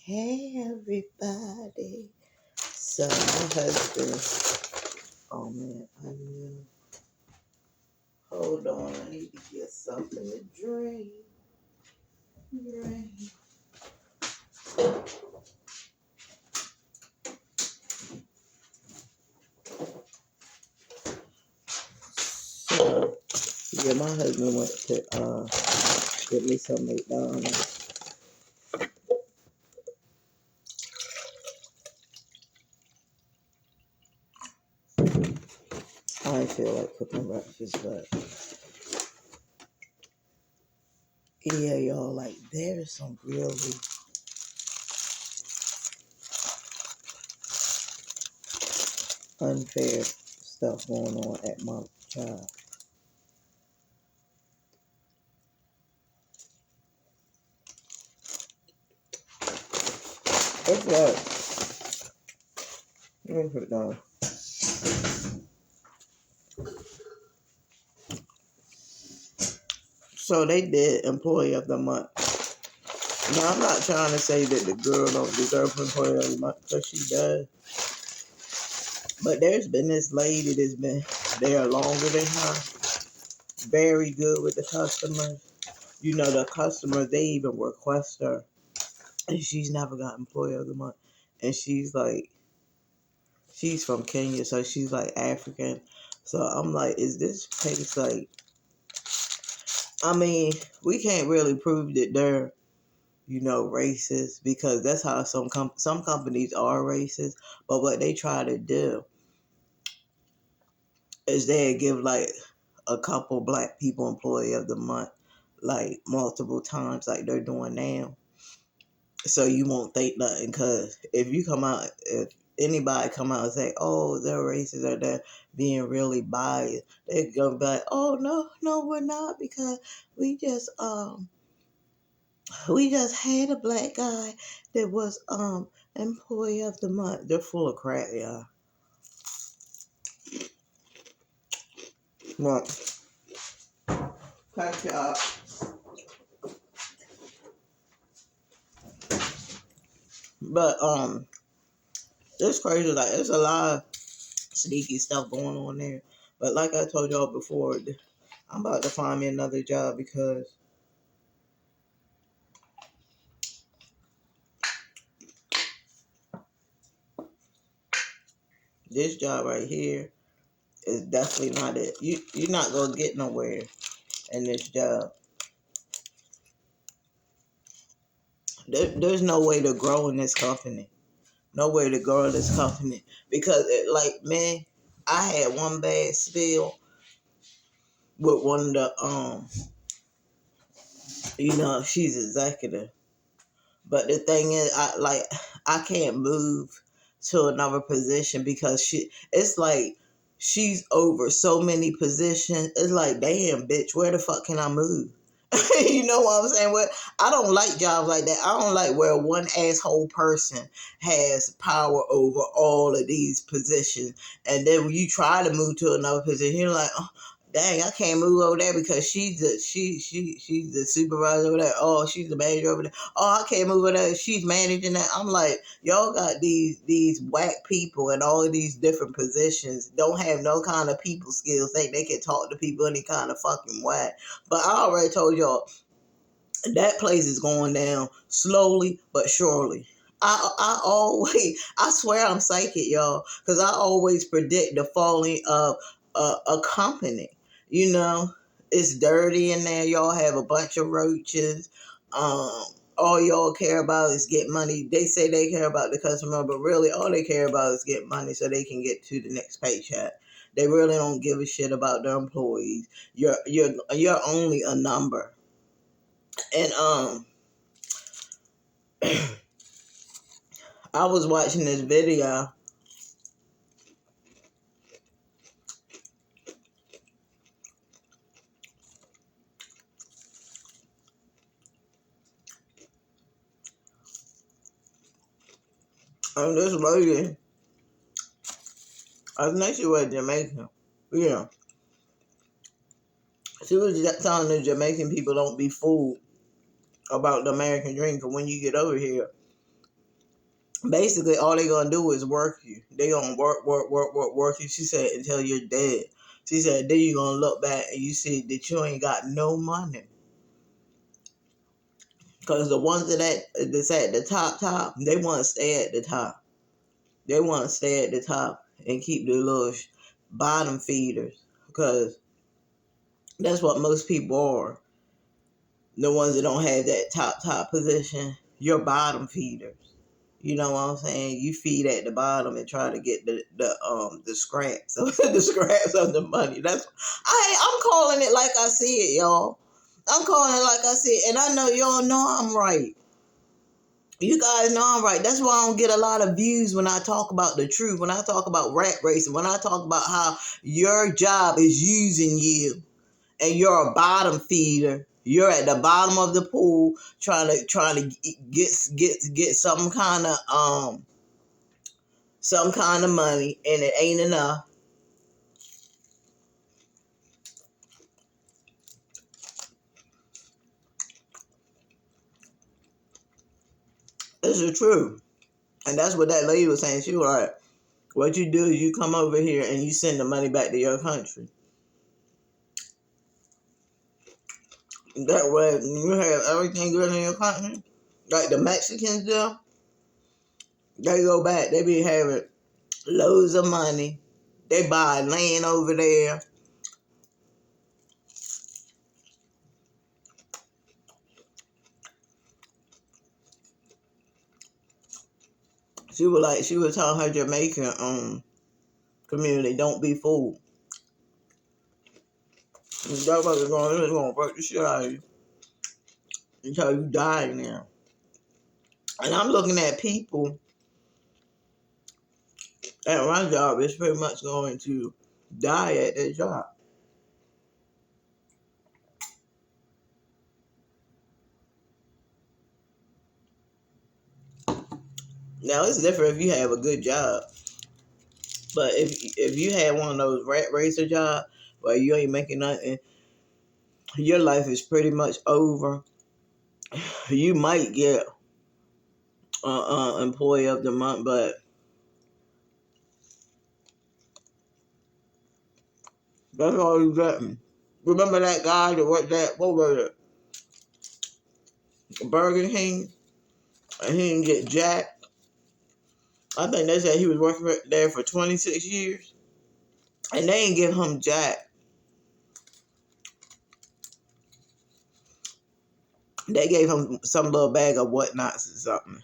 Hey everybody. So my husband, oh man, I knew. Hold on, I need to get something to drink. Drink. So yeah, my husband went to get me some McDonald's. I didn't feel like cooking breakfast, but yeah, y'all, like there's some really unfair stuff going on at my job. What's that? Let me put it down. So they did Employee of the Month. Now, I'm not trying to say that the girl don't deserve Employee of the Month, because she does. But there's been this lady that's been there longer than her. Very good with the customers. You know, the customers, they even request her. And she's never got Employee of the Month. And she's like, she's from Kenya, so she's like African. So I'm like, is this case like, I mean, we can't really prove that they're, you know, racist, because that's how some companies are racist. But what they try to do is they give like a couple black people Employee of the Month like multiple times, like they're doing now. So you won't think nothing, because if anybody come out and say, oh, they're racist or they're being really biased, they're gonna be like, oh no, we're not, because we just had a black guy that was Employee of the Month. They're full of crap, y'all. Right. Thank y'all. But it's crazy. Like, there's a lot of sneaky stuff going on there. But like I told y'all before, I'm about to find me another job, because this job right here is definitely not it. You're not gonna get nowhere in this job. There's no way to grow in this company. No way to grow in this company, because like, man, I had one bad spill with one of the she's executive. But the thing is, I can't move to another position, because it's like she's over so many positions. It's like, damn, bitch, where the fuck can I move? You know what I'm saying? Well, I don't like jobs like that. I don't like where one asshole person has power over all of these positions, and then when you try to move to another position, you're like, oh, dang, I can't move over there, because she's the supervisor over there. Oh, she's the manager over there. Oh, I can't move over there. She's managing that. I'm like, y'all got these whack people in all of these different positions. Don't have no kind of people skills. Think they can talk to people any kind of fucking way. But I already told y'all, that place is going down slowly but surely. I swear I'm psychic, y'all, because I always predict the falling of a company. You know, it's dirty in there. Y'all have a bunch of roaches. Um, all y'all care about is get money. They say they care about the customer, but really all they care about is get money so they can get to the next paycheck. They really don't give a shit about their employees. You're only a number. And I was watching this video, and this lady, I think she was Jamaican. Yeah, she was just telling the Jamaican people, don't be fooled about the American dream. Because when you get over here, Basically, all they gonna do is work you. They gonna work you. She said until you're dead. She said then you gonna look back and you see that you ain't got no money. Cause the ones that's at the top, they want to stay at the top. They want to stay at the top and keep the little bottom feeders. Because that's what most people are. The ones that don't have that top position, you're bottom feeders. You know what I'm saying? You feed at the bottom and try to get the scraps, the scraps of the money. I'm calling it like I see it, y'all. I'm calling it like I see it, and I know y'all know I'm right. You guys know I'm right. That's why I don't get a lot of views when I talk about the truth. When I talk about rat racing, when I talk about how your job is using you, and you're a bottom feeder. You're at the bottom of the pool trying to get some kind of money, and it ain't enough. It's the truth. And that's what that lady was saying. She was like, what you do is you come over here and you send the money back to your country. That way you have everything good in your country. Like the Mexicans do. They go back, they be having loads of money. They buy land over there. She was telling her Jamaican community, don't be fooled. That was gonna break the shit out of you until you die now. And I'm looking at people at my job is pretty much going to die at their job. Now it's different if you have a good job, but if you had one of those rat racer jobs where you ain't making nothing, your life is pretty much over. You might get employee of the month, but that's all you getting. Remember that guy that worked at what was it, Burger King, and he didn't get jack. I think they said he was working there for 26 years, and they didn't give him jack. They gave him some little bag of whatnots or something.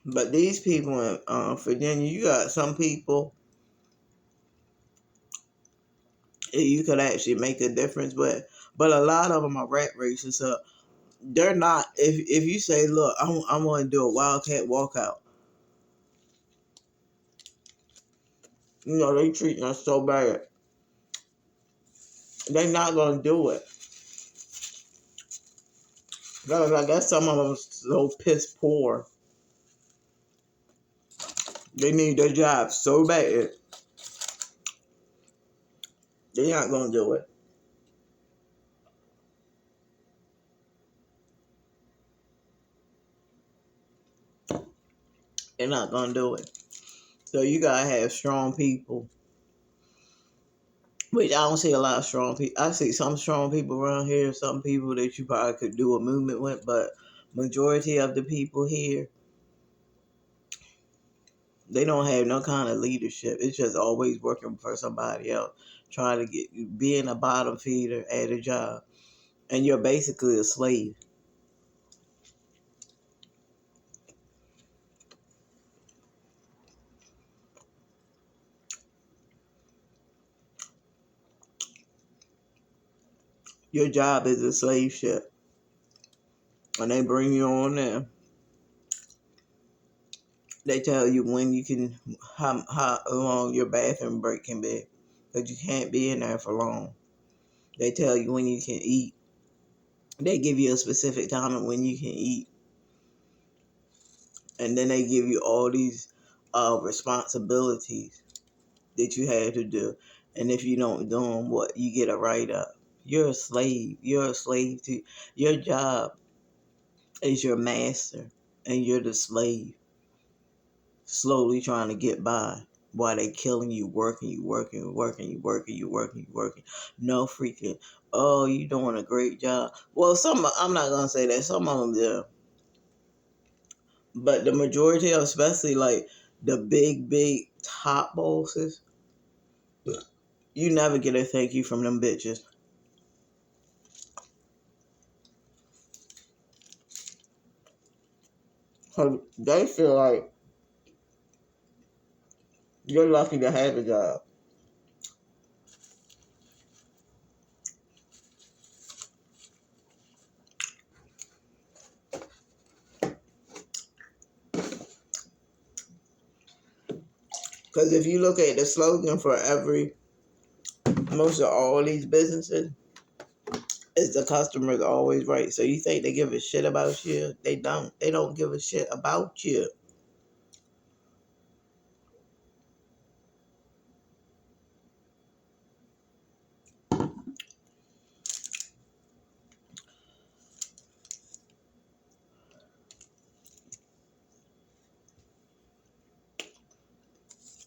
But these people in Virginia, you got some people that you could actually make a difference with, but a lot of them are rat racers. So they're not. If you say, look, I want to do a wildcat walkout, you know they treating us so bad. They're not gonna do it. Because I guess some of them so piss poor. They need their job so bad. They're not gonna do it. They're not gonna do it. So you gotta have strong people. Which I don't see a lot of strong people. I see some strong people around here, some people that you probably could do a movement with, but majority of the people here, they don't have no kind of leadership. It's just always working for somebody else, trying to get being a bottom feeder at a job, and you're basically a slave. Your job is a slave ship, and they bring you on there. They tell you when you can, how long your bathroom break can be, because you can't be in there for long. They tell you when you can eat. They give you a specific time of when you can eat, and then they give you all these responsibilities that you had to do. And if you don't do them, what, you get a write-up. You're a slave. You're a slave to your job is your master, and you're the slave, slowly trying to get by while they killing you, working you, working you, working you, working you, working you, working. No freaking, oh, you doing a great job. Well, I'm not gonna say that. Some of them do, but the majority of, especially like the big top bosses, you never get a thank you from them bitches. So they feel like you're lucky to have a job. Because if you look at the slogan for most of all these businesses, is the customer's always right. So you think they give a shit about you? They don't. They don't give a shit about you.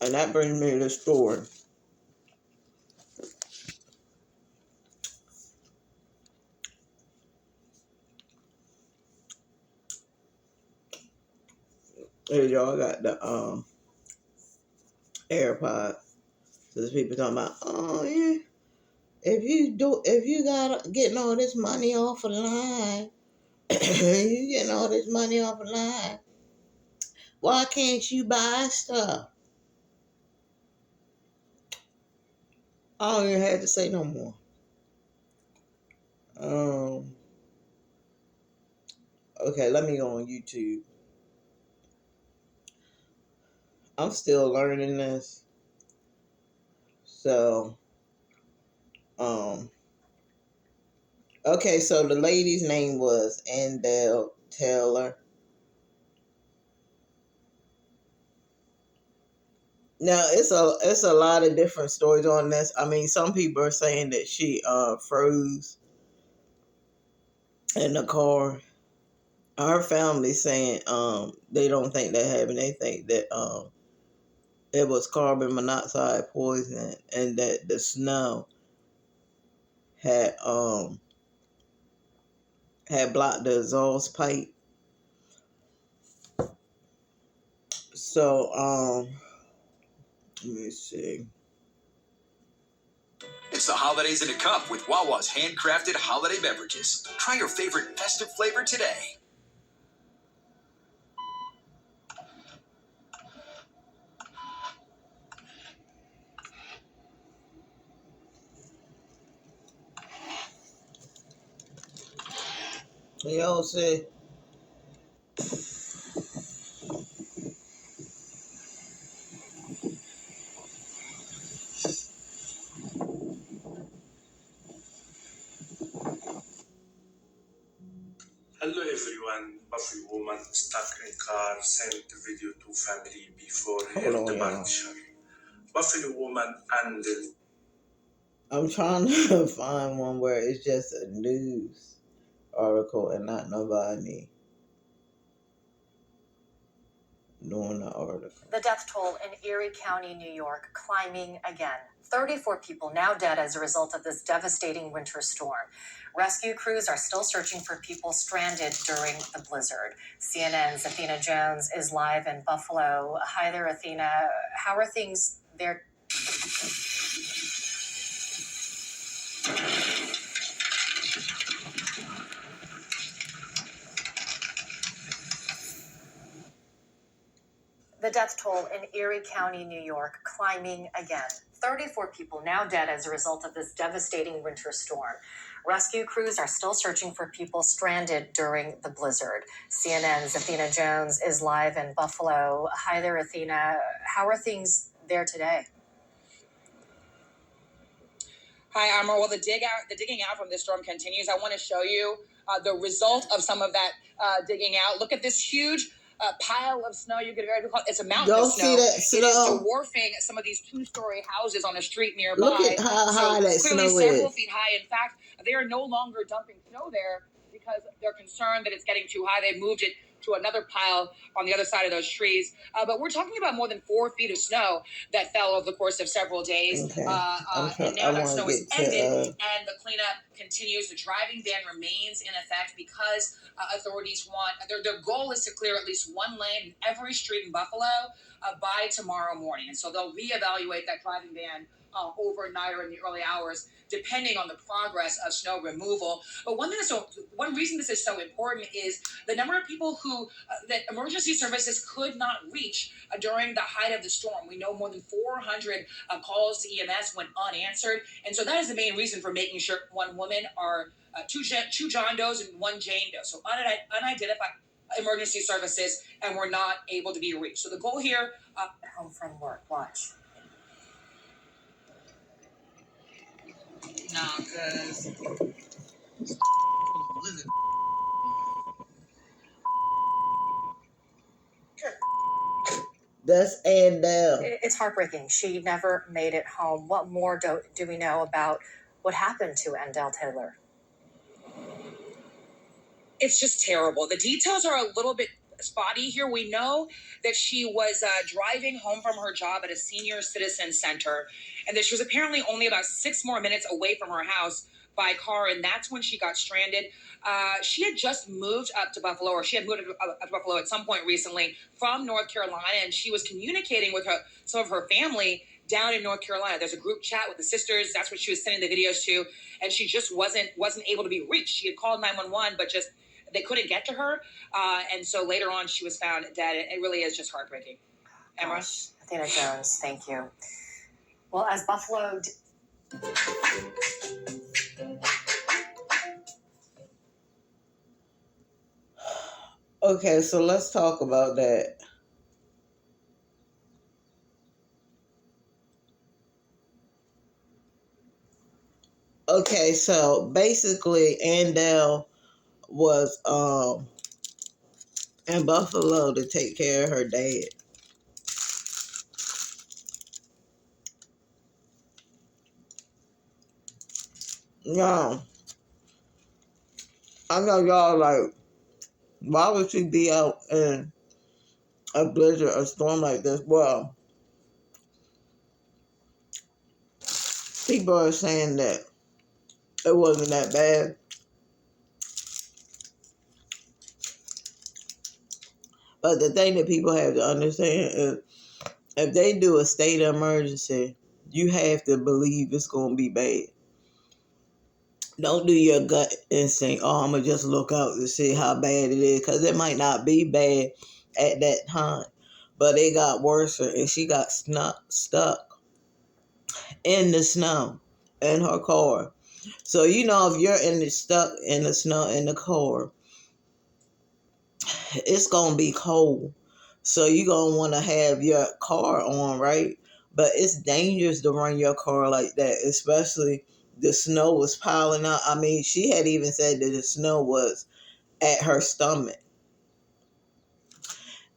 And that brings me to the story. Here y'all got the AirPods. So there's people talking about, oh yeah, if you got getting all this money off of line, you getting all this money off of line, why can't you buy stuff? I don't even have to say no more. Okay, let me go on YouTube. I'm still learning this. So, okay, so the lady's name was Andell Taylor. Now it's a lot of different stories on this. I mean, some people are saying that she froze in the car. Her family saying they don't think that happened. They think that it was carbon monoxide poisoning, and that the snow had blocked the exhaust pipe. So let me see. It's the holidays in a cup with Wawa's handcrafted holiday beverages. Try your favorite festive flavor today. Y'all see. Hello everyone, Buffy woman stuck in car sent video to family before her departure. Buffalo woman handled. I'm trying to find one where it's just a news article and not nobody doing the article. The death toll in Erie County, New York, climbing again. 34 people now dead as a result of this devastating winter storm. Rescue crews are still searching for people stranded during the blizzard. CNN's Athena Jones is live in Buffalo. Hi there, Athena. How are things there? The death toll in Erie County, New York, climbing again. 34 people now dead as a result of this devastating winter storm. Rescue crews are still searching for people stranded during the blizzard. CNN's Athena Jones is live in Buffalo. Hi there, Athena. How are things there today? Hi, Amber. Well, the digging out from this storm continues. I want to show you the result of some of that digging out. Look at this huge pile of snow. You could very call it's a mountain Y'all of snow. see that It snow? is dwarfing some of these 2-story houses on a street nearby. Look at how high that clearly snow several is. feet high. In fact, they are no longer dumping snow there because they're concerned that it's getting too high. They moved it to another pile on the other side of those trees. But we're talking about more than 4 feet of snow that fell over the course of several days. Okay. And now that snow is ended and the cleanup continues. The driving ban remains in effect because authorities want, their goal is to clear at least one lane in every street in Buffalo by tomorrow morning. And so they'll reevaluate that driving ban overnight or in the early hours, depending on the progress of snow removal. But one reason this is so important is the number of people who that emergency services could not reach during the height of the storm. We know more than 400 calls to EMS went unanswered, and so that is the main reason for making sure one woman are two John Does and one Jane Doe. So unidentified emergency services, and were not able to be reached. So the goal here, Home from work. Watch. nah, cause That's Andell. It's heartbreaking. She never made it home. What more do we know about what happened to Andell Taylor? it's just terrible. The details are a little bit spotty here. We know that she was driving home from her job at a senior citizen center, and that she was apparently only about 6 more minutes away from her house by car, and that's when she got stranded. She had just moved up to Buffalo, or she had moved up to Buffalo at some point recently from North Carolina, and she was communicating with some of her family down in North Carolina. There's a group chat with the sisters. That's what she was sending the videos to, and she just wasn't able to be reached. She had called 911, but just they couldn't get to her, and so later on she was found dead. It really is just heartbreaking. Emma? Athena Jones, thank you. Well, as Buffalo... Okay, so let's talk about that. Okay, so basically Andell was in Buffalo to take care of her dad. Y'all, I know y'all like, why would she be out in a blizzard or storm like this? Well, people are saying that it wasn't that bad. But the thing that people have to understand is if they do a state of emergency, you have to believe it's going to be bad. Don't do your gut instinct, oh, I'm going to just look out to see how bad it is, because it might not be bad at that time. But it got worse, and she got stuck in the snow in her car. So, you know, if you're stuck in the snow in the car, it's going to be cold. So you're going to want to have your car on, right? But it's dangerous to run your car like that, especially the snow was piling up. I mean, she had even said that the snow was at her stomach.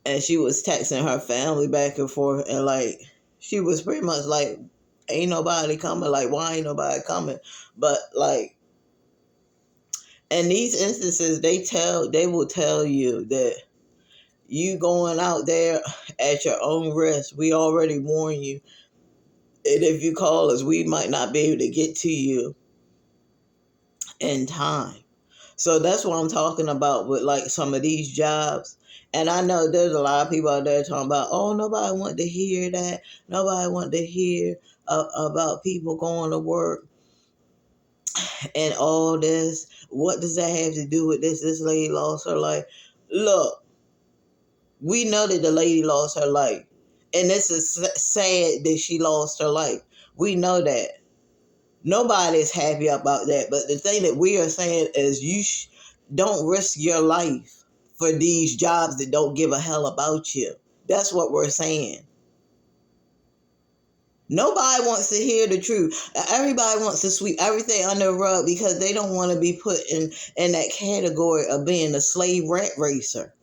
And she was texting her family back and forth, and like, she was pretty much like, ain't nobody coming. Like, why ain't nobody coming? But like, in these instances, they will tell you that you going out there at your own risk. We already warned you. And if you call us, we might not be able to get to you in time. So that's what I'm talking about with like some of these jobs. And I know there's a lot of people out there talking about, oh, nobody want to hear that. Nobody want to hear about people going to work and all this. What does that have to do with this? This lady lost her life. Look, we know that the lady lost her life. And this is sad that she lost her life. We know that. Nobody's happy about that. But the thing that we are saying is you don't risk your life for these jobs that don't give a hell about you. That's what we're saying. Nobody wants to hear the truth. Everybody wants to sweep everything under the rug because they don't want to be put in that category of being a slave rat racer.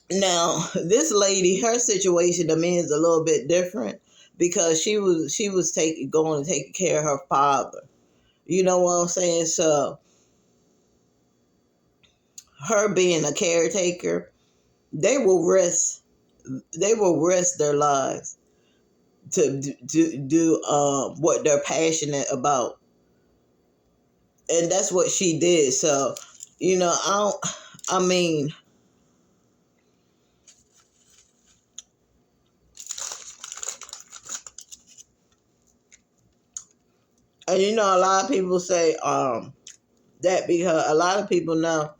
Now, this lady, her situation to me is a little bit different because she was going to take care of her father. You know what I'm saying? So her being a caretaker, they will risk their lives to do what they're passionate about, and that's what she did. So, you know, I mean, and you know, a lot of people say that because a lot of people know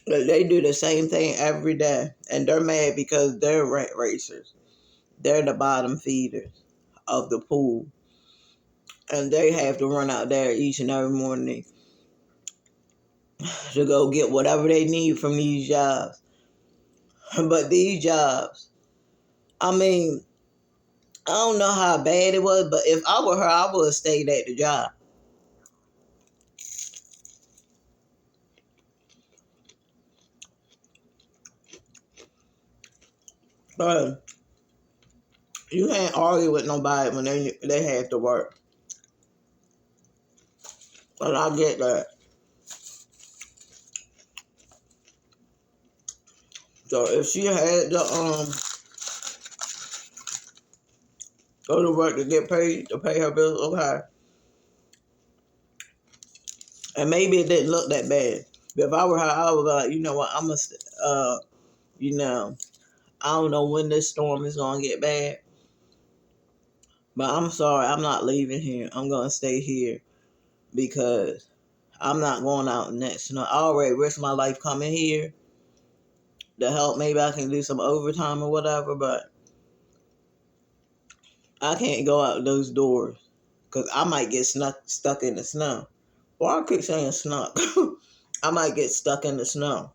that they do the same thing every day, and they're mad because they're rat racers. They're the bottom feeders of the pool, and they have to run out there each and every morning to go get whatever they need from these jobs. But these jobs, I mean, I don't know how bad it was, but if I were her, I would have stayed at the job. But you can't argue with nobody when they have to work. But I get that. So if she had to go to work to get paid to pay her bills, okay. And maybe it didn't look that bad. But if I were her, I would be like, you know what, I must you know, I don't know when this storm is gonna get bad. But I'm sorry, I'm not leaving here. I'm gonna stay here because I'm not going out in that snow. I already risked my life coming here to help. Maybe I can do some overtime or whatever, but I can't go out those doors because I might get stuck in the snow. Or I keep saying snuck. I might get stuck in the snow.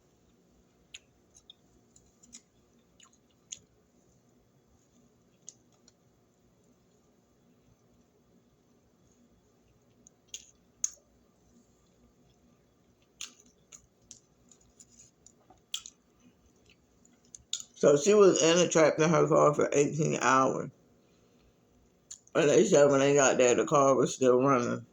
So she was trapped in her car for 18 hours. And they said when they got there, the car was still running.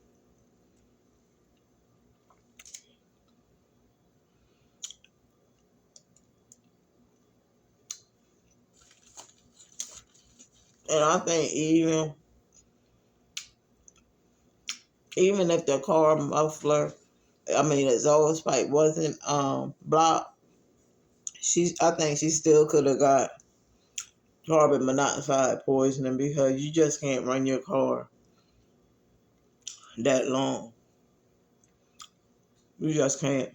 And I think even if the car muffler, I mean exhaust pipe wasn't blocked, I think she still could have got carbon monoxide poisoning because you just can't run your car that long. You just can't.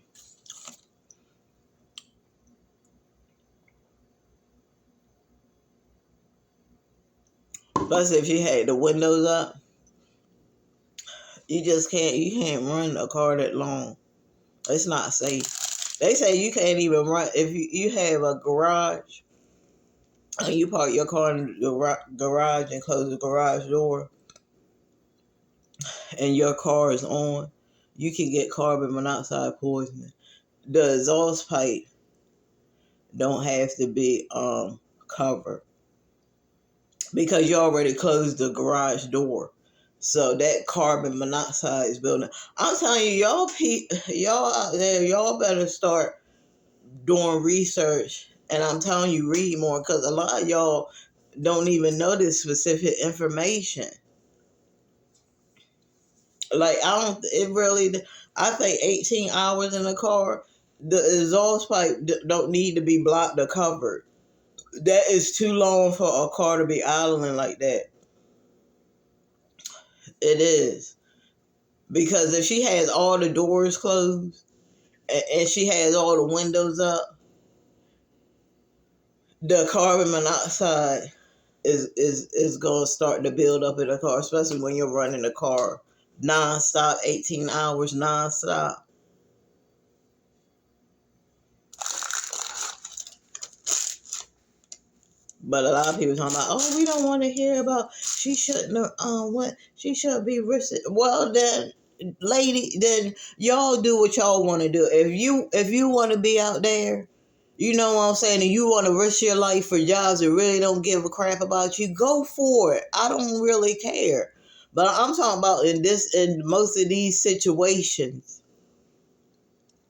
Plus, if you had the windows up, you can't run a car that long. It's not safe. They say you can't even run if you have a garage and you park your car in the garage and close the garage door and your car is on, you can get carbon monoxide poisoning. The exhaust pipe don't have to be covered because you already closed the garage door. So that carbon monoxide is building. I'm telling you, y'all out there, y'all better start doing research. And I'm telling you, read more because a lot of y'all don't even know this specific information. Like, I think 18 hours in a car, the exhaust pipe don't need to be blocked or covered. That is too long for a car to be idling like that. It is. Because if she has all the doors closed and she has all the windows up, the carbon monoxide is going to start to build up in the car, especially when you're running the car nonstop, 18 hours nonstop. But a lot of people talking about, oh, we don't want to hear about she shouldn't have she should be risking. Well then, lady, then y'all do what y'all want to do. If you want to be out there You know what I'm saying? And you want to risk your life for jobs that really don't give a crap about you, go for it. I don't really care. But I'm talking about in most of these situations,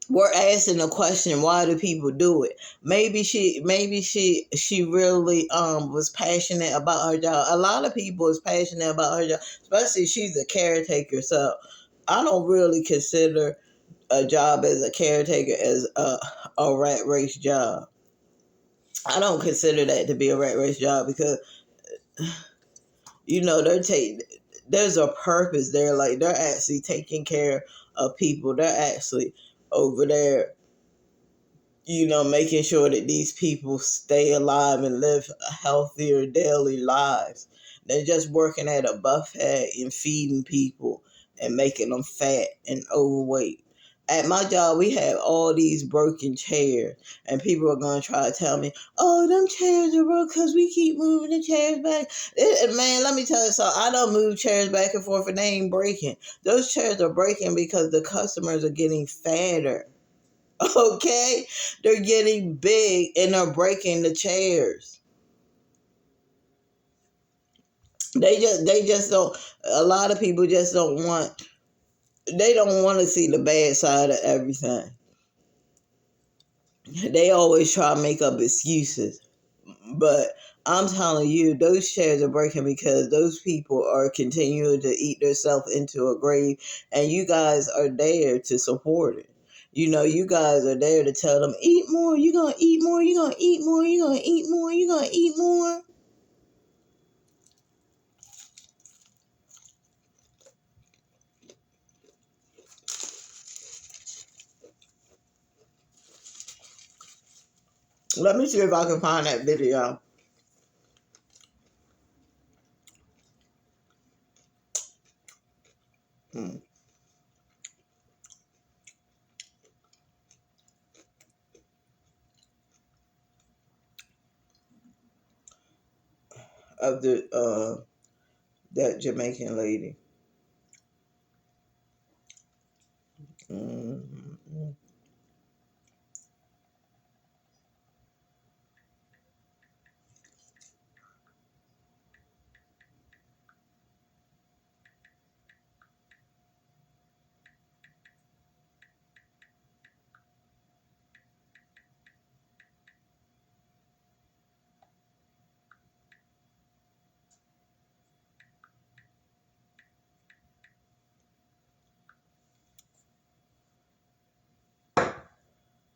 we're asking the question, why do people do it? Maybe she really was passionate about her job. A lot of people is passionate about her job, especially she's a caretaker. So I don't really consider a job as a caretaker as a rat race job. I don't consider that to be a rat race job because, you know, there's a purpose there. Like, they're actually taking care of people. They're actually over there, you know, making sure that these people stay alive and live healthier daily lives. They're just working at a buffet and feeding people and making them fat and overweight. At my job, we have all these broken chairs, and people are going to try to tell me, oh, them chairs are broke because we keep moving the chairs back. Man, let me tell you something. I don't move chairs back and forth and they ain't breaking. Those chairs are breaking because the customers are getting fatter. Okay? They're getting big and they're breaking the chairs. They just don't, a lot of people just don't want to see the bad side of everything. They always try to make up excuses. But I'm telling you, those chairs are breaking because those people are continuing to eat themselves into a grave, and you guys are there to support it. You know, you guys are there to tell them, eat more, you're going to eat more, you're going to eat more, you're going to eat more, you're going to eat more. Let me see if I can find that video. Of that Jamaican lady. Mm-hmm.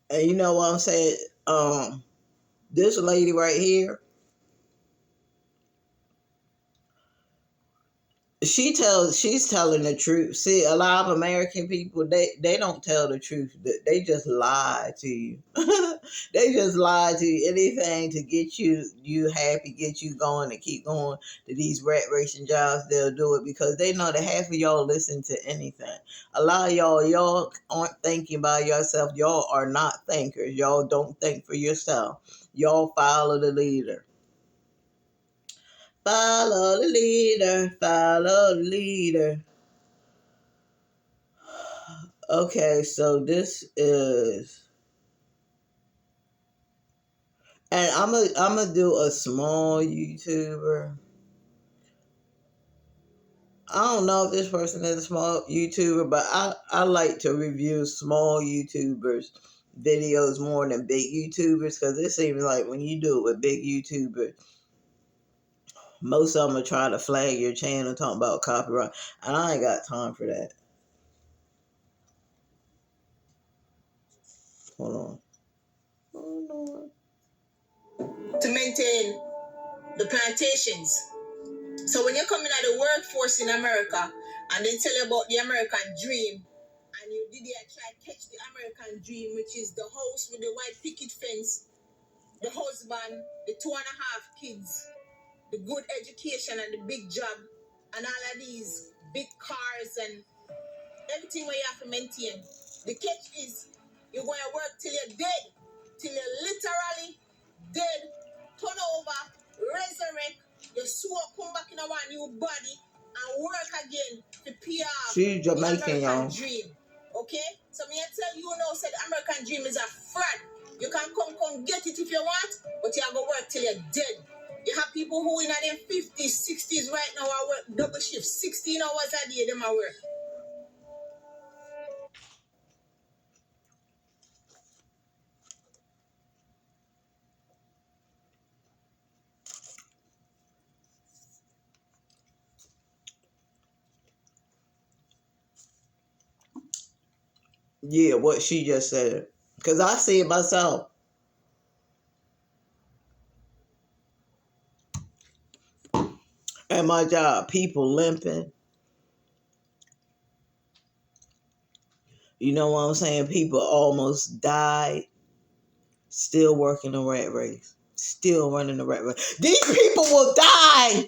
And you know what I'm saying? This lady right here, she's telling the truth. See, a lot of American people, they don't tell the truth. They just lie to you. They just lie to you. Anything to get you happy, get you going, and keep going to these rat racing jobs, they'll do it because they know that half of y'all listen to anything. A lot of y'all aren't thinking about yourself. Y'all are not thinkers. Y'all don't think for yourself. Y'all follow the leader. Follow the leader, follow the leader. Okay, so this is, and I'm gonna do a small YouTuber. I don't know if this person is a small YouTuber, but I like to review small YouTubers videos more than big YouTubers because it seems like when you do it with big YouTubers, most of them are trying to flag your channel talking about copyright, and I ain't got time for that. Hold on. To maintain the plantations. So when you're coming out of the workforce in America and they tell you about the American dream and you did try to catch the American dream, which is the house with the white picket fence, the husband, the 2.5 kids, the good education and the big job and all of these big cars and everything where you have to maintain. The catch is you're going to work till you're dead, till you're literally dead, turn over, resurrect, your soul come back in our new body and work again to PR. She's Jamaican, y'all. Dream. Okay? So me I tell you now, said American dream is a fraud. You can come get it if you want, but you have to work till you're dead. You have people who in their 50s, 60s right now are work double shift, 16 hours a day them are work. Yeah, what she just said. Because I see it myself. At my job, people limping. You know what I'm saying? People almost died. Still working the rat race. Still running the rat race. These people will die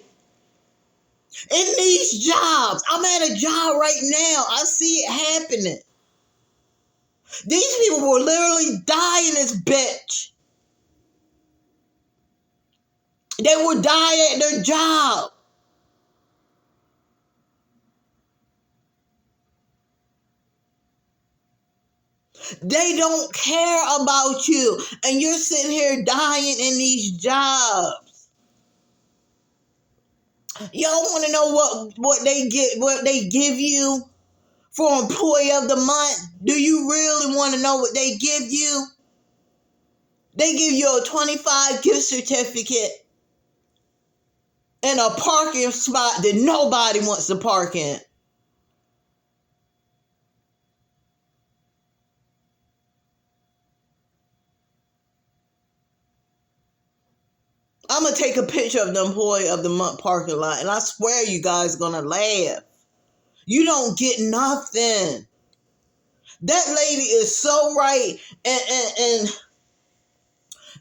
in these jobs. I'm at a job right now. I see it happening. These people will literally die in this bitch. They will die at their job. They don't care about you. And you're sitting here dying in these jobs. Y'all want to know what they give you for Employee of the Month? Do you really want to know what they give you? They give you a 25 gift certificate and a parking spot that nobody wants to park in. I'm going to take a picture of the Employee of the Month parking lot, and I swear you guys are going to laugh. You don't get nothing. That lady is so right, and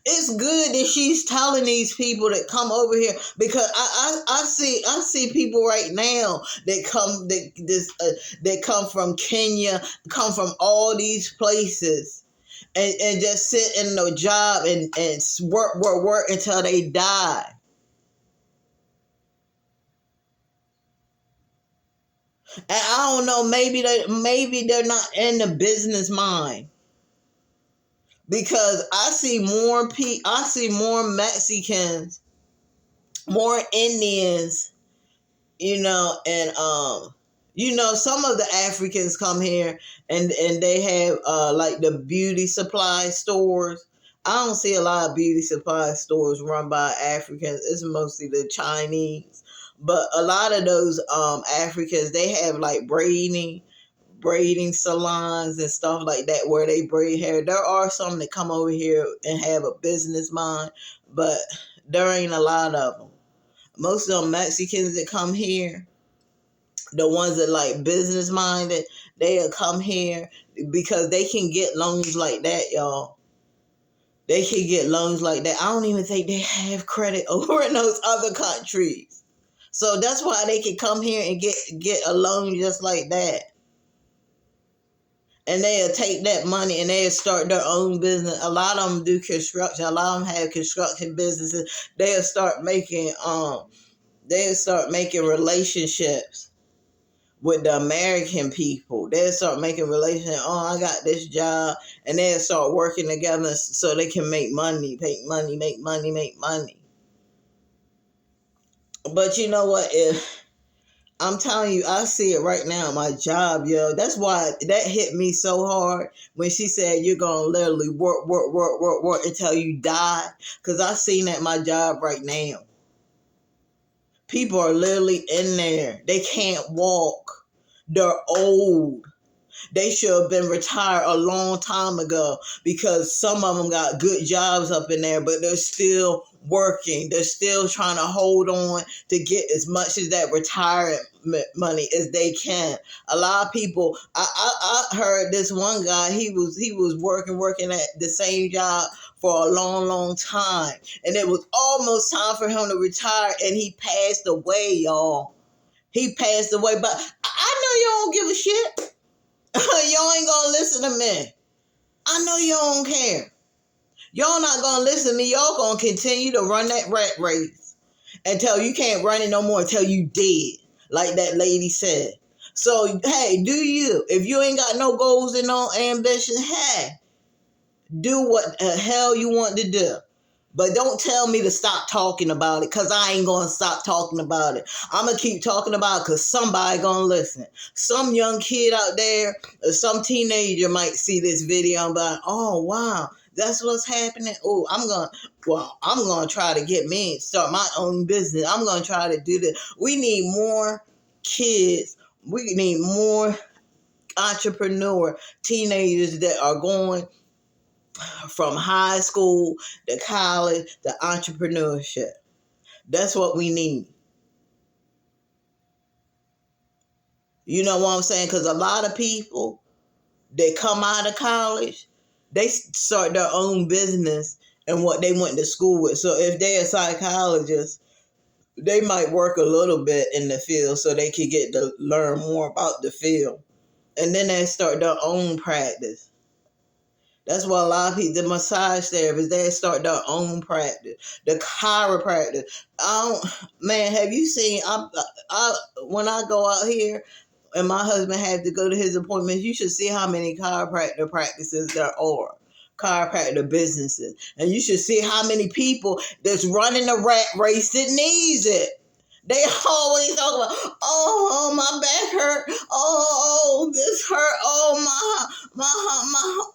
it's good that she's telling these people that come over here, because I see people right now that come from Kenya, come from all these places, and just sit in the job and work until they die. And I don't know, maybe they're not in the business mind. Because I see more Mexicans, more Indians, and some of the Africans come here and they have like the beauty supply stores. I don't see a lot of beauty supply stores run by Africans. It's mostly the Chinese. But a lot of those Africans, they have like braiding salons and stuff like that where they braid hair. There are some that come over here and have a business mind, but there ain't a lot of them. Most of them Mexicans that come here, the ones that like business minded, they'll come here because they can get loans like that, y'all. They can get loans like that. I don't even think they have credit over in those other countries. So that's why they can come here and get a loan just like that. And they'll take that money and they'll start their own business. A lot of them do construction. A lot of them have construction businesses. They'll start making relationships with the American people. They'll start making relationships. Oh, I got this job, and they'll start working together so they can make money. But you know what? I'm telling you, I see it right now at my job, yo. That's why that hit me so hard when she said you're going to literally work until you die. Because I seen at my job right now. People are literally in there. They can't walk. They're old. They should have been retired a long time ago because some of them got good jobs up in there, but they're still working. They're still trying to hold on to get as much of that retirement money as they can. A lot of people, I heard this one guy, he was working at the same job for a long time, and it was almost time for him to retire, and he passed away, y'all. He passed away, but I know you don't give a shit. Y'all ain't gonna listen to me. I know you don't care. Y'all not gonna listen to me. Y'all gonna continue to run that rat race until you can't run it no more, until you dead, like that lady said. So, hey, do you? If you ain't got no goals and no ambition, hey, Do what the hell you want to do. But don't tell me to stop talking about it, because I ain't going to stop talking about it. I'm going to keep talking about it because somebody going to listen. Some young kid out there or some teenager might see this video and be like, oh, wow, that's what's happening. Oh, I'm going to try to get me, start my own business. I'm going to try to do this. We need more kids. We need more entrepreneur teenagers that are going from high school to college to entrepreneurship. That's what we need. You know what I'm saying? Because a lot of people, they come out of college, they start their own business and what they went to school with. So if they're a psychologist, they might work a little bit in the field so they can get to learn more about the field. And then they start their own practice. That's what a lot of people, the massage therapists, they start their own practice. The chiropractor. Man, have you seen, when I go out here and my husband had to go to his appointments, you should see how many chiropractor practices there are. Chiropractor businesses. And you should see how many people that's running a rat race that needs it. They always talk about, oh, my back hurt. Oh, this hurt. Oh, my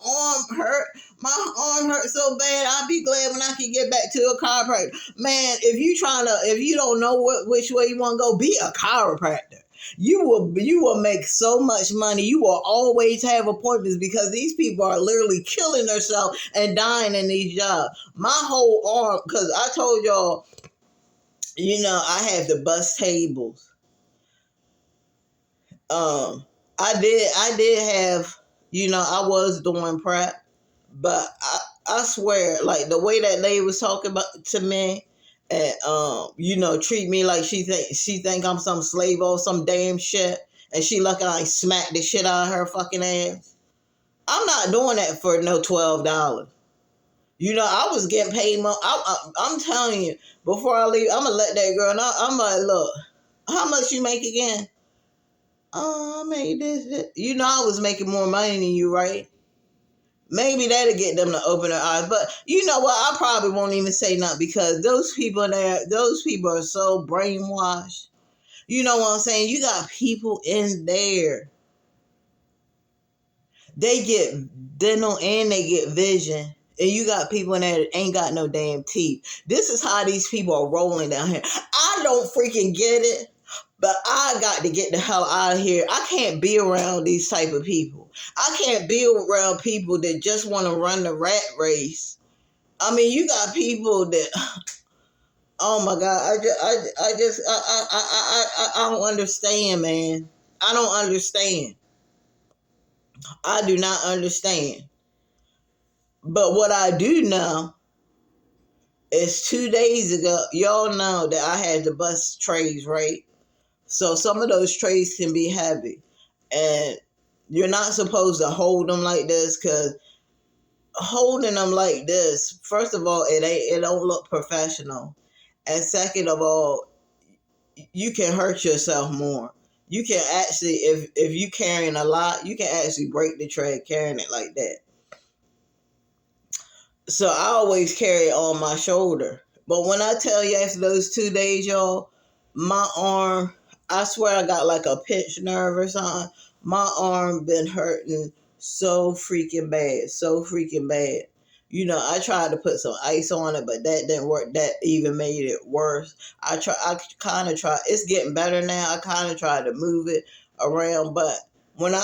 arm hurt. My arm hurt so bad. I'll be glad when I can get back to a chiropractor. Man, if you don't know which way you want to go, be a chiropractor. You will make so much money. You will always have appointments because these people are literally killing themselves and dying in these jobs. My whole arm, because I told y'all, I have the bus tables. I did have, I was doing prep, but I swear, like the way that lady was talking to me, and treat me like she think I'm some slave or some damn shit, and she lucky I smack the shit out of her fucking ass. I'm not doing that for no $12. I was getting paid more. I'm telling you, before I leave, I'm going to let that girl know. I'm like, look, how much you make again? Oh, I made this. I was making more money than you, right? Maybe that'll get them to open their eyes. But you know what? I probably won't even say nothing because those people are so brainwashed. You know what I'm saying? You got people in there. They get dental and they get vision. And you got people in there that ain't got no damn teeth. This is how these people are rolling down here. I don't freaking get it, but I got to get the hell out of here. I can't be around these type of people. I can't be around people that just want to run the rat race. I mean, you got people that, oh my God, I don't understand, man. I don't understand. I do not understand. But what I do know is 2 days ago, y'all know that I had to bust trays, right? So some of those trays can be heavy. And you're not supposed to hold them like this because holding them like this, first of all, it don't look professional. And second of all, you can hurt yourself more. You can actually, if you carrying a lot, you can actually break the tray carrying it like that. So I always carry it on my shoulder. But when I tell you after those 2 days, y'all, my arm, I swear I got like a pinched nerve or something. My arm been hurting so freaking bad. So freaking bad. I tried to put some ice on it, but that didn't work. That even made it worse. I kind of tried. It's getting better now. I kind of tried to move it around. But when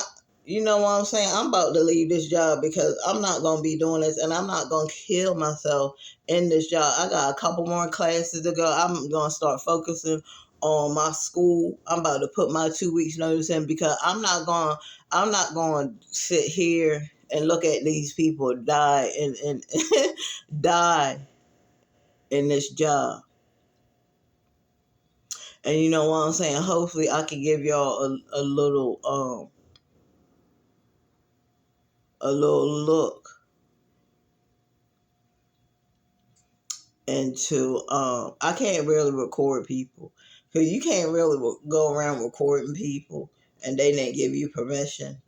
you know what I'm saying? I'm about to leave this job because I'm not going to be doing this and I'm not going to kill myself in this job. I got a couple more classes to go. I'm going to start focusing on my school. I'm about to put my 2 weeks notice in because I'm not going to sit here and look at these people die and die in this job. And you know what I'm saying? Hopefully I can give y'all a little look into I can't really record people because you can't really go around recording people and they didn't give you permission.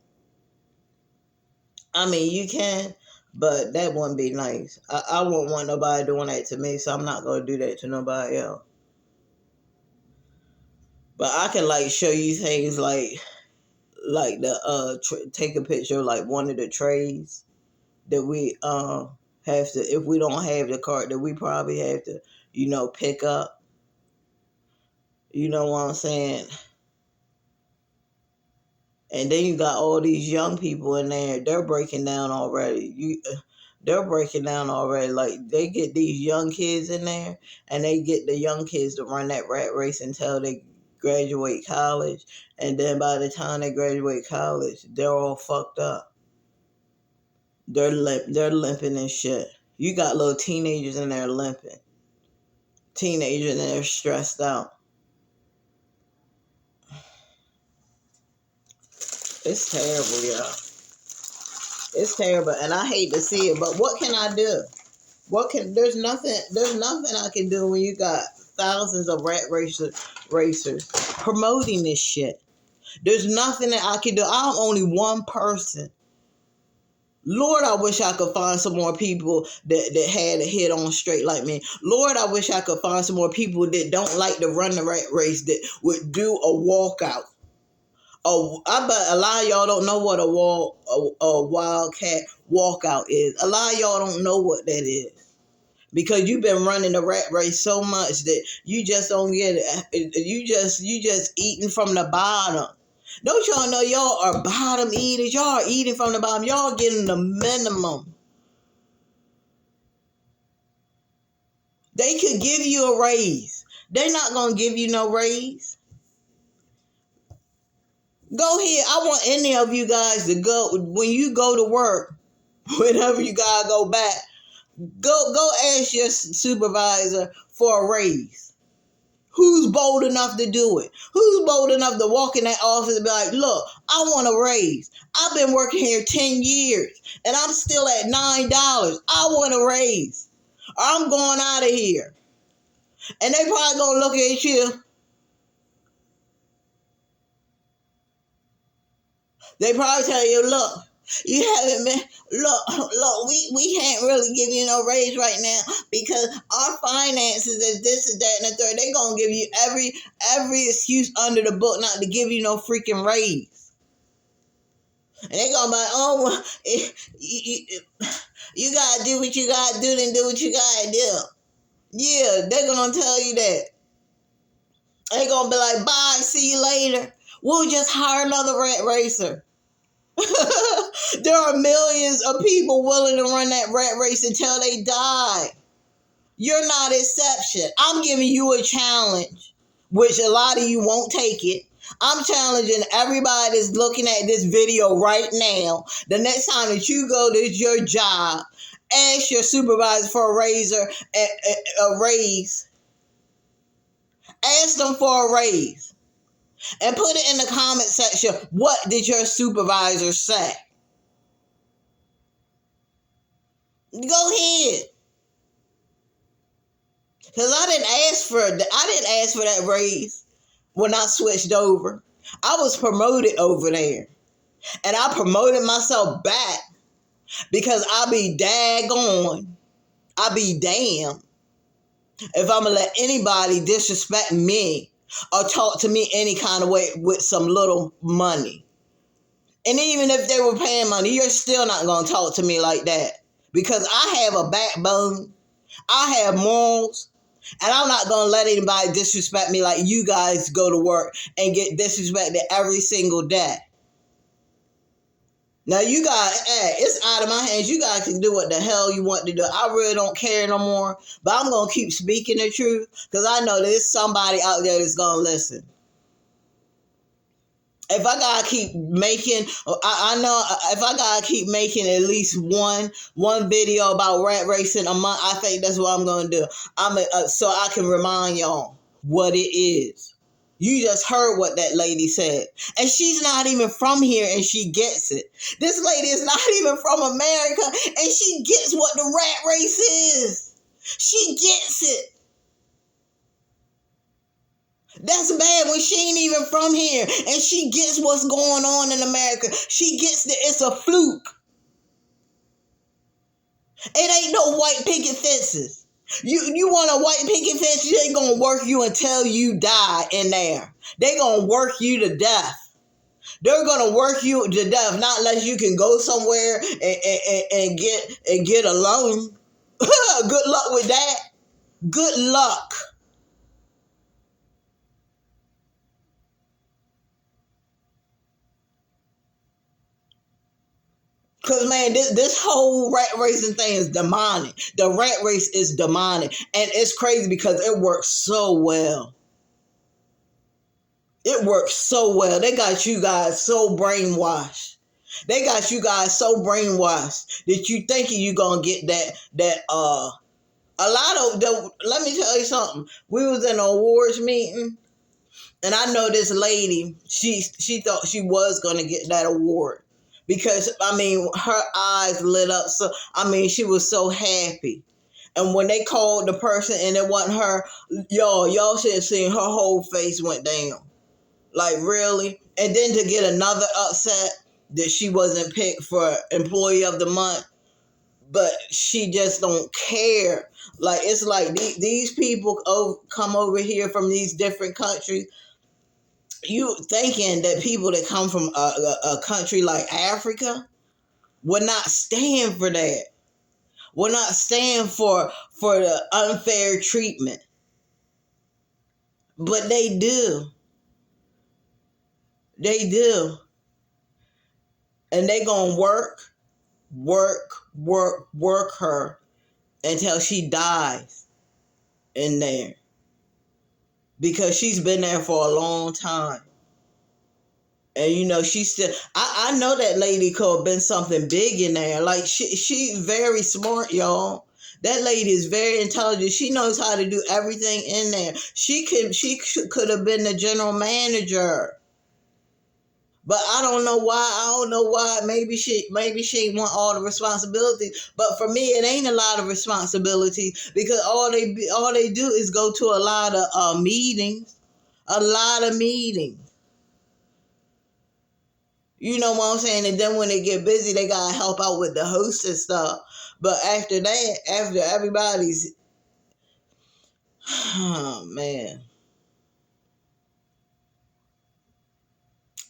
I mean, you can, But that wouldn't be nice. I wouldn't want nobody doing that to me, so I'm not going to do that to nobody else. But I can like show you things like the take a picture of like one of the trays that we have to, if we don't have the cart, that we probably have to, pick up. You know what I'm saying? And then you got all these young people in there. They're breaking down already. They're breaking down already. Like, they get these young kids in there, and they get the young kids to run that rat race until they graduate college. And then by the time they graduate college, they're all fucked up. They're limping and shit. You got little teenagers in there limping. Teenagers in there stressed out. It's terrible, y'all. It's terrible, and I hate to see it. But what can I do? There's nothing I can do when you got thousands of rat racers promoting this shit. There's nothing that I can do. I'm only one person. Lord, I wish I could find some more people that had a head on straight like me. Lord, I wish I could find some more people that don't like to run the rat race, that would do a walkout. I bet a lot of y'all don't know what a wildcat walkout is. A lot of y'all don't know what that is. Because you've been running the rat race so much that you just don't get it. You just eating from the bottom. Don't y'all know y'all are bottom eaters? Y'all are eating from the bottom. Y'all getting the minimum. They could give you a raise. They're not going to give you no raise. Go ahead. I want any of you guys to go, when you go to work, whenever you guys go back, go ask your supervisor for a raise. Who's bold enough to do it? Who's bold enough to walk in that office and be like, look, I want a raise. I've been working here 10 years and I'm still at $9. I want a raise. Or I'm going out of here. And they probably gonna look at you. They probably tell you, look, you haven't been, look, we can't really give you no raise right now because our finances is this and that and the third. They gonna give you every excuse under the book not to give you no freaking raise. And they gonna be like, oh, well, you gotta do what you gotta do, then do what you gotta do. Yeah, they're gonna tell you that. They gonna be like, bye, see you later. We'll just hire another rat racer. There are millions of people willing to run that rat race until they die. You're not exception. I'm giving you a challenge, which a lot of you won't take it. I'm challenging everybody that's looking at this video right now. The next time that you go to your job, ask your supervisor for a raise. Ask them for a raise. And put it in the comment section, what did your supervisor say? Go ahead. Because I didn't ask for that raise when I switched over. I was promoted over there. And I promoted myself back because I be daggone. I be damn if I'm going to let anybody disrespect me or talk to me any kind of way with some little money. And even if they were paying money, you're still not going to talk to me like that. Because I have a backbone. I have morals. And I'm not going to let anybody disrespect me like you guys go to work and get disrespected every single day. Now you guys, it's out of my hands. You guys can do what the hell you want to do. I really don't care no more. But I'm going to keep speaking the truth because I know there's somebody out there that's going to listen. If I gotta keep making, I know if I gotta keep making at least one video about rat racing a month, I think that's what I'm gonna do. So I can remind y'all what it is. You just heard what that lady said, and she's not even from here, and she gets it. This lady is not even from America, and she gets what the rat race is. She gets it. That's bad when she ain't even from here and she gets what's going on in America. She gets that it's a fluke. It ain't no white picket fences. You want a white picket fence, they ain't gonna work you until you die in there. They gonna work you to death. They're gonna work you to death, not unless you can go somewhere and get a loan. Good luck with that. Good luck. Because, man, this whole rat racing thing is demonic. The rat race is demonic. And it's crazy because it works so well. It works so well. They got you guys so brainwashed. They got you guys so brainwashed that you thinking you going to get that a lot of the, let me tell you something. We was in an awards meeting, and I know this lady, she thought she was going to get that award because, I mean, her eyes lit up. So, I mean, she was so happy. And when they called the person and it wasn't her, y'all should have seen her whole face went down. Like, really? And then to get another upset that she wasn't picked for Employee of the Month, but she just don't care. Like, it's like these people come over here from these different countries. You thinking that people that come from a country like Africa would not stand for that. Would not stand for the unfair treatment. But they do. They do. And they gonna work her until she dies in there. Because she's been there for a long time. And you know, she still I know that lady could have been something big in there. Like she's very smart, y'all. That lady is very intelligent. She knows how to do everything in there. She could have been the general manager. But I don't know why. Maybe she want all the responsibilities. But for me, it ain't a lot of responsibility because all they do is go to a lot of meetings. A lot of meetings. You know what I'm saying? And then when they get busy, they gotta help out with the host and stuff. But after that, after everybody's, oh man.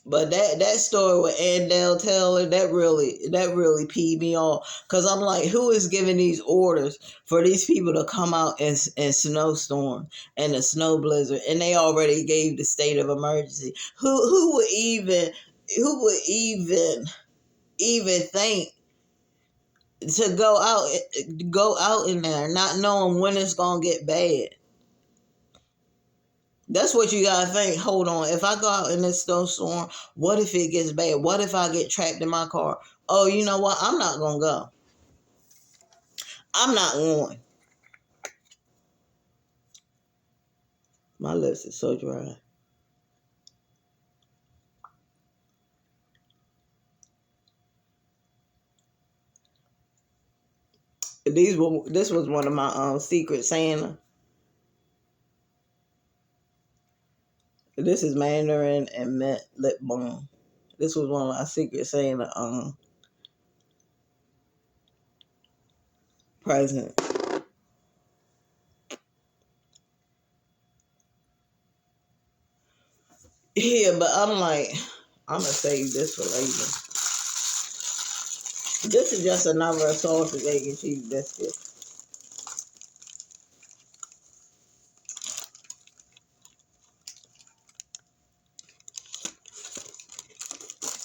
But that story with Andell Taylor, that really peed me off. Cause I'm like, who is giving these orders for these people to come out in snowstorm and a snow blizzard? And they already gave the state of emergency. Who would even think to go out in there not knowing when it's gonna get bad? That's what you gotta think. Hold on, if I go out in this snowstorm, what if it gets bad? What if I get trapped in my car? Oh, you know what? I'm not gonna go. I'm not going. My lips is so dry. This was one of my Secret Santa. This is Mandarin and mint lip balm. This was one of my Secret Santa presents. Yeah, but I'm like, I'm gonna save this for later. This is just another sausage, egg, and cheese biscuit.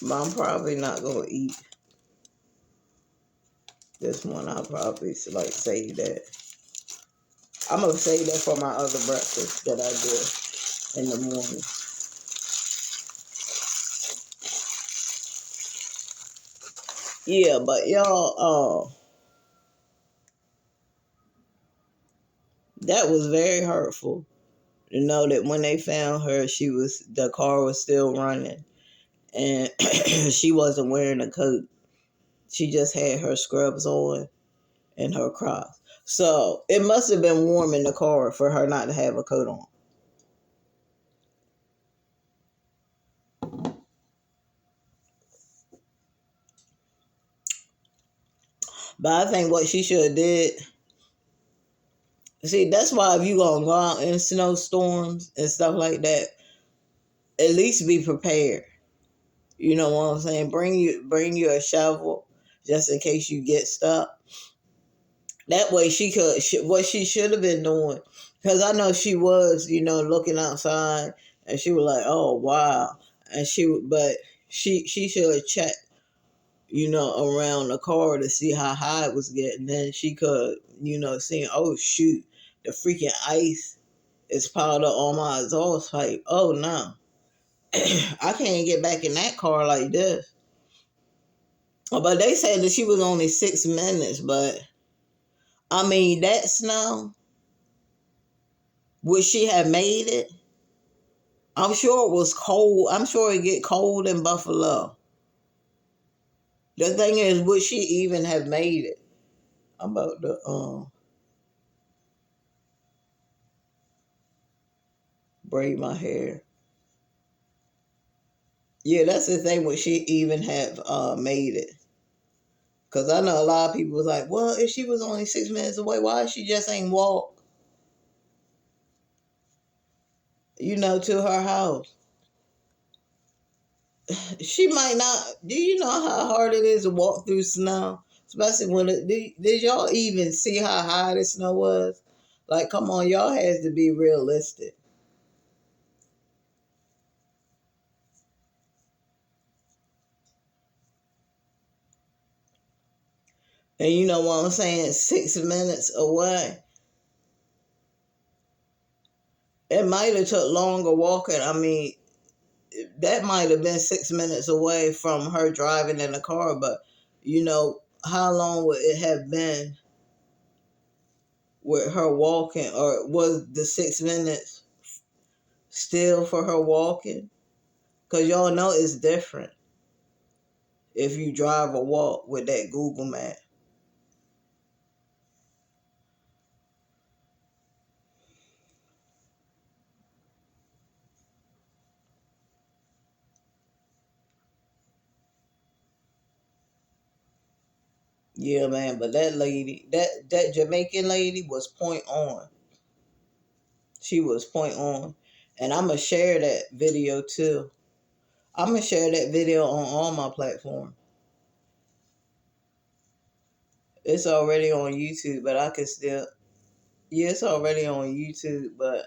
But I'm probably not gonna eat this one. I'll probably save that. I'm gonna save that for my other breakfast that I do in the morning. Yeah, but y'all, that was very hurtful. To know that when they found her, the car was still running, and she wasn't wearing a coat. She just had her scrubs on and her Crocs. So it must have been warm in the car for her not to have a coat on. But I think what she should have did, see, that's why if you gonna go out in snowstorms and stuff like that, at least be prepared. You know what I'm saying? Bring you a shovel just in case you get stuck. That way what she should have been doing, because I know she was, looking outside and she was like, oh wow, and she should have checked, around the car to see how high it was getting. Then she could, see, oh shoot, the freaking ice is piled up on my exhaust pipe. Oh no, I can't get back in that car like this. But they said that she was only 6 minutes, but I mean, that snow, would she have made it? I'm sure it was cold. I'm sure it get cold in Buffalo. The thing is, would she even have made it? I'm about to braid my hair. Yeah, that's the thing. Would she even have made it? Because I know a lot of people was like, well, if she was only 6 minutes away, why she just ain't walk, to her house? She might not. Do you know how hard it is to walk through snow? Especially when did y'all even see how high the snow was? Like, come on, y'all has to be realistic. And you know what I'm saying? 6 minutes away. It might have took longer walking. I mean, that might have been 6 minutes away from her driving in the car, but how long would it have been with her walking, or was the 6 minutes still for her walking? Because y'all know it's different if you drive or walk with that Google map. Yeah, man, but that lady, that Jamaican lady was point on. She was point on. And I'm going to share that video too. I'm going to share that video on all my platforms. It's already on YouTube, but I can still... Yeah, it's already on YouTube, but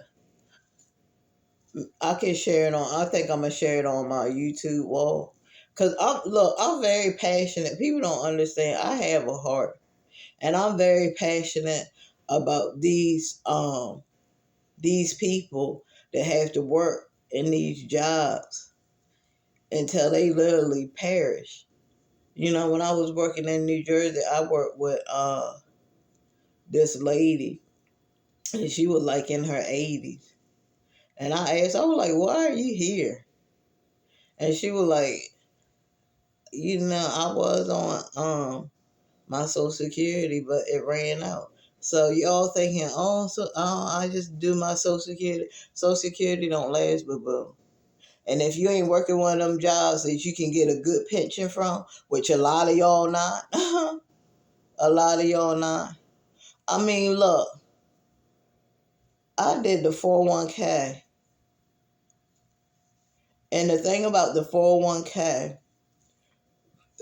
I can share it on... I think I'm going to share it on my YouTube wall. Because, I'm very passionate. People don't understand. I have a heart. And I'm very passionate about these people that have to work in these jobs until they literally perish. When I was working in New Jersey, I worked with this lady, and she was like in her 80s. And I asked, I was like, why are you here? And she was like, I was on my Social Security, but it ran out. So y'all thinking, I just do my Social Security. Social Security don't last, boo. And if you ain't working one of them jobs that you can get a good pension from, which a lot of y'all not, a lot of y'all not. I mean, look, I did the 401k. And the thing about the 401k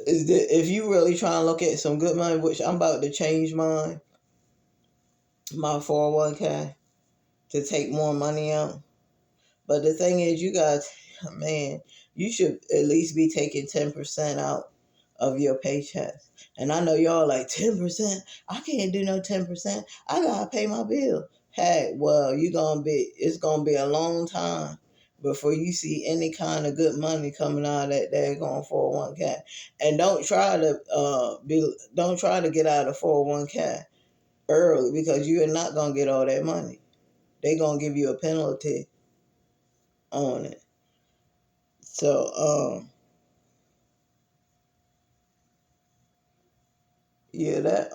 is that if you really trying to look at some good money, which I'm about to change my 401k to take more money out. But the thing is, you guys, man, you should at least be taking 10% out of your paychecks. And I know y'all like, 10%? I can't do no 10%. I gotta pay my bill. Hey, well, it's gonna be a long time before you see any kind of good money coming out of that daggone 401k. And don't try to get out of 401k early, because you are not gonna get all that money. They're gonna give you a penalty on it. So, yeah, that,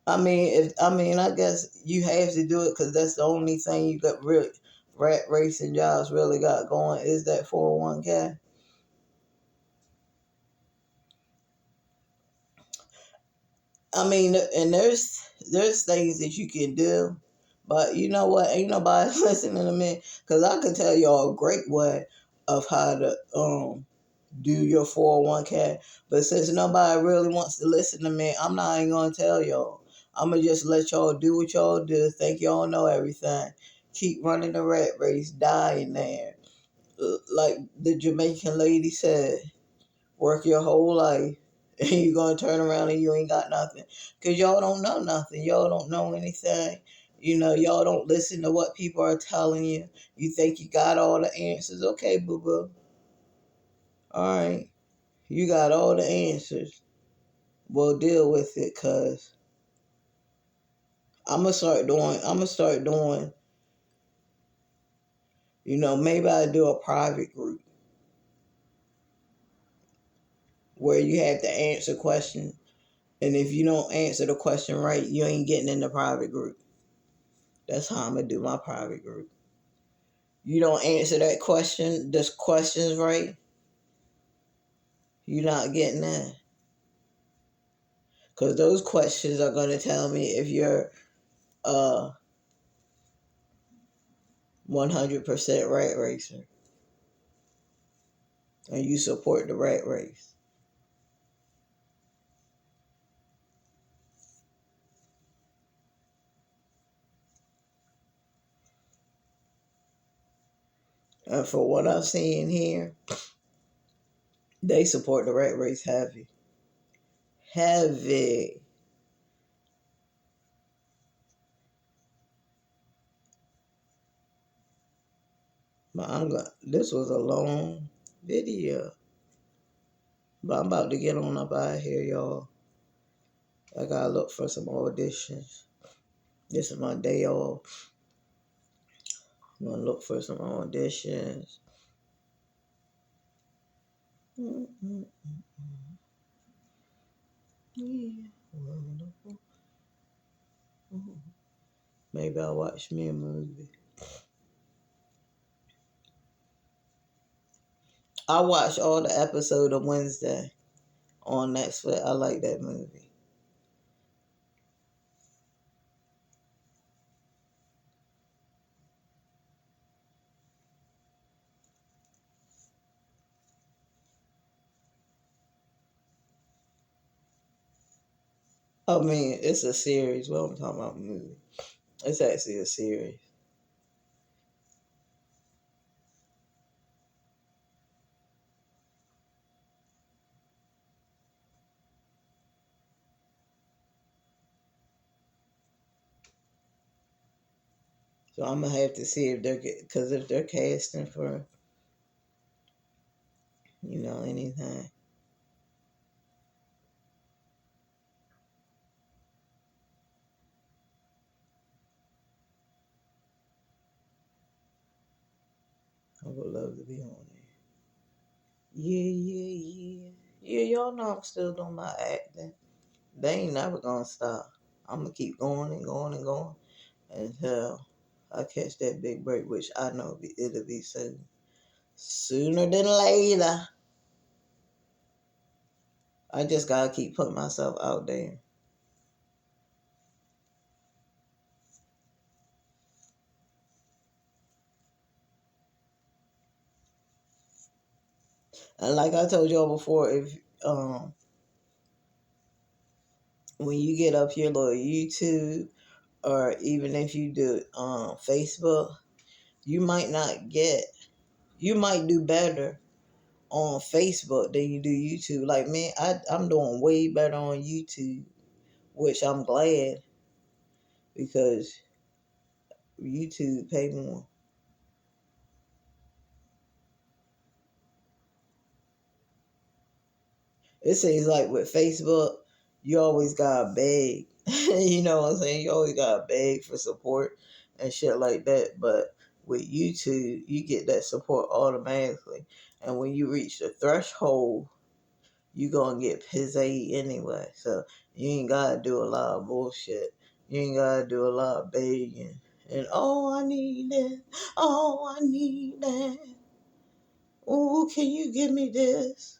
I guess you have to do it because that's the only thing you got really, rat racing jobs really got going is that 401k. I mean, and there's things that you can do, but you know what? Ain't nobody listening to me, because I can tell y'all a great way of how to do your 401k. But since nobody really wants to listen to me, I'm not even gonna tell y'all. I'm gonna just let y'all do what y'all do. Think y'all know everything. Keep running the rat race, dying there. Like the Jamaican lady said, work your whole life and you're going to turn around and you ain't got nothing. Because y'all don't know nothing. Y'all don't know anything. You know, y'all don't listen to what people are telling you. You think you got all the answers. Okay, boo-boo. All right. You got all the answers. Well, deal with it, because I'm going to start doing, you know, maybe I do a private group where you have to answer questions. And if you don't answer the question right, you ain't getting in the private group. That's how I'm going to do my private group. You don't answer that question, this questions right, you're not getting in. Because those questions are going to tell me if you're 100% rat racer and you support the rat race. And for what I've seen here, they support the rat race heavy. Heavy. But this was a long video. But I'm about to get on up out of here, y'all. I gotta look for some auditions. This is my day off. I'm gonna look for some auditions. Yeah, wonderful. Maybe I'll watch me a movie. I watched all the episode of Wednesday on Netflix. I like that movie. I mean, it's a series. Well, I'm talking about a movie. It's actually a series. So I'm gonna have to see if because if they're casting for, you know, anything. I would love to be on there. Yeah. Yeah, y'all know I'm still doing my acting. They ain't never gonna stop. I'm gonna keep going and going and going until I catch that big break, which I know it'll be soon. Sooner than later. I just gotta keep putting myself out there. And like I told y'all before, if when you get up your little YouTube, or even if you do Facebook, you might do better on Facebook than you do YouTube. Like me, I'm doing way better on YouTube, which I'm glad, because YouTube pay more. It seems like with Facebook, you always gotta beg. You know what I'm saying? You always gotta beg for support and shit like that. But with YouTube, you get that support automatically. And when you reach the threshold, you gonna get pissy anyway. So you ain't gotta do a lot of bullshit. You ain't gotta do a lot of begging. And I need that. I need that. Oh, can you give me this?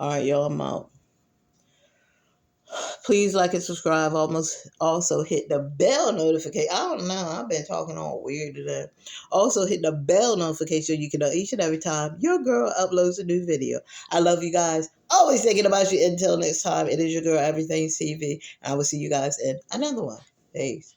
All right, y'all, I'm out. Please like and subscribe. Also hit the bell notification. I don't know. I've been talking all weird today. Also hit the bell notification so you can know each and every time your girl uploads a new video. I love you guys. Always thinking about you. Until next time, it is your girl, Everything TV. I will see you guys in another one. Peace.